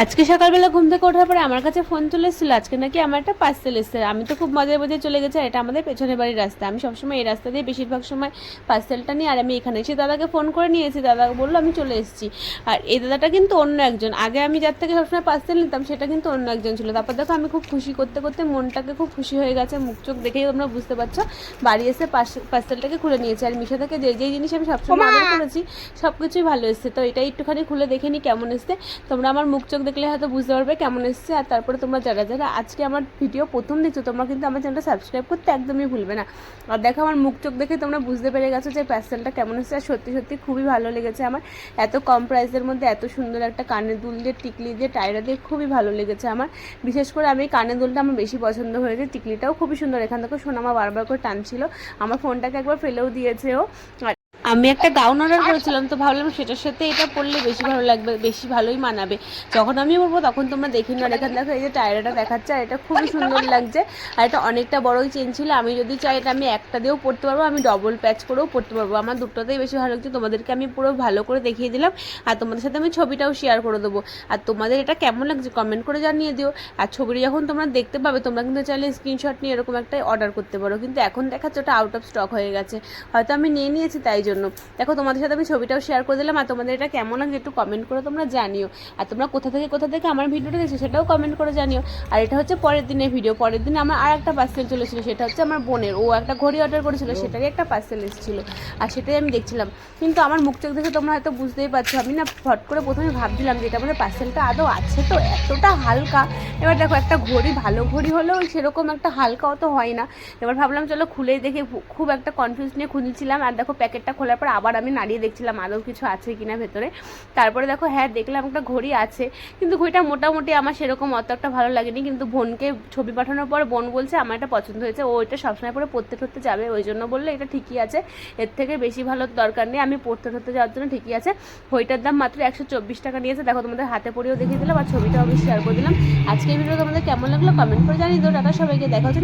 আজকে সকালবেলা ঘুম থেকে ওঠার পরে আমার কাছে ফোন চলে এসেছিলো, আজকে নাকি আমার একটা পার্সেল এসেছে। আমি তো খুব মজায় মজায় চলে গেছি, আর এটা আমাদের পেছনের বাড়ির রাস্তা। আমি সবসময় এই রাস্তা দিয়ে বেশিরভাগ সময় পার্সেলটা নিই, আর আমি এখানে এসে দাদাকে ফোন করে নিয়েছি। দাদা বললো আমি চলে এসেছি। আর এই দাদাটা কিন্তু অন্য একজন, আগে আমি যার থেকে সবসময় পার্সেল নিতাম সেটা কিন্তু অন্য একজন ছিল। তারপর দেখো আমি খুব খুশি করতে করতে মনটাকে খুব খুশি হয়ে গেছে, মুখ চোখ দেখেই তোমরা বুঝতে পারছো। বাড়ি এসে পার্সেলটাকে খুলে নিয়েছি, আর মিশো থেকে যে যেই জিনিস আমি সবসময় অর্ডার করেছি সব কিছুই ভালো এসছে। তো এটাই একটুখানি খুলে দেখে নিই কেমন এসছে। তোমরা আমার মুখ চোখ দেখলে হয়তো বুঝতে পারবে কেমন এসছে। আর তারপরে তোমরা যারা যারা আজকে আমার ভিডিও প্রথম দেখছো তোমরা কিন্তু আমার চ্যানেলটা সাবস্ক্রাইব করতে একদমই ভুলবে না। আর দেখো আমার মুখ চোখ দেখে তোমরা বুঝতে পেরে গেছো যে পার্সেলটা কেমন এসছে। আর সত্যি সত্যি খুবই ভালো লেগেছে আমার। এত কম প্রাইসের মধ্যে এত সুন্দর একটা কানের দুল দিয়ে টিকলি দিয়ে টায়রা দিয়ে খুবই ভালো লেগেছে আমার। বিশেষ করে আমি কানের দুলটা আমার বেশি পছন্দ হয়েছে, টিকলিটাও খুবই সুন্দর। এখান থেকে সোনামা বারবার করে টানছিল, আমার ফোনটাকে একবার ফেলেও দিয়েছে ও। আমি একটা গাউন অর্ডার করেছিলাম, তো ভাবলাম সেটার সাথে এটা পরলে বেশি ভালো লাগবে, বেশি ভালোই মানাবে। যখন আমি পরবো তখন তোমরা দেখে নাও। এখানে দেখো এই যে টায়রাটা দেখাচ্ছে, আর এটা খুবই সুন্দর লাগছে। আর এটা অনেকটা বড়ই চেন ছিল, আমি যদি চাই এটা আমি একটা দিয়েও পরতে পারবো, আমি ডবল প্যাচ করেও পরতে পারবো। আমার দুটোতেই বেশি ভালো লাগছে। তোমাদেরকে আমি পুরো ভালো করে দেখিয়ে দিলাম, আর তোমাদের সাথে আমি ছবিটাও শেয়ার করে দেবো। আর তোমাদের এটা কেমন লাগছে কমেন্ট করে জানিয়ে দিও। আর ছবিটা যখন তোমরা দেখতে পাবে তোমরা কিন্তু চাইলে স্ক্রিনশট নিয়ে এরকম একটা অর্ডার করতে পারো, কিন্তু এখন দেখাচ্ছে ওটা আউট অফ স্টক হয়ে গেছে, হয়তো আমি নিয়ে নিয়েছি তাই জন্য। দেখো তোমাদের সাথে আমি ছবিটাও শেয়ার করে দিলাম, আর তোমাদের এটা কেমন লাগে একটু কমেন্ট করে তোমরা জানিও। আর তোমরা কোথা থেকে আমার ভিডিওটা দেখছো সেটাও কমেন্ট করে জানিও। আর এটা হচ্ছে পরের দিনের ভিডিও। পরের দিন আমার আর একটা পার্সেল চলেছিল, সেটা হচ্ছে আমার বোনের, ও একটা ঘড়ি অর্ডার করেছিল, সেটারই একটা পার্সেল এসেছিলো, আর সেটাই আমি দেখছিলাম। কিন্তু আমার মুখ চোখ দেখে তোমরা হয়তো বুঝতেই পারছো, আমি না ফট করে প্রথমে ভাবছিলাম যে এটা আমাদের পার্সেলটা আদৌ আছে, তো এতটা হালকা। এবার দেখো একটা ঘড়ি, ভালো ঘড়ি হলেও সেরকম একটা হালকা অত হয় না। এবার ভাবলাম চলো খুলেই দেখে, খুব একটা কনফিউজ নিয়ে খুলছিলাম। আর দেখো প্যাকেটটা খোলার পর আবার আমি নাড়িয়ে দেখছিলাম আদৌ কিছু আছে কিনা ভেতরে। তারপরে দেখো হ্যাঁ দেখলাম একটা ঘড়ি আছে, কিন্তু ঘড়িটা মোটামুটি আমার সেরকম অত একটা ভালো লাগেনি। কিন্তু বোনকে ছবি পাঠানোর পর বোন বলছে আমার এটা পছন্দ হয়েছে, ও এটা সবসময় পরে পড়তে ঠরতে যাবে, ওই জন্য বললো এটা ঠিকই আছে, এর থেকে বেশি ভালো দরকার নেই, আমি পড়তে ঠরতে যাওয়ার জন্য ঠিকই আছে। ঘড়িটার দাম মাত্র 124 টাকা নিয়েছে। দেখো তোমাদের হাতে পরেও দেখিয়ে দিলাম, আর ছবিটাও আমি শেয়ার করে দিলাম। আজকের ভিডিও তোমাদের কেমন লাগলো কমেন্ট করে জানিয়ে দিও। টাটা সবাইকে, দেখা হচ্ছে।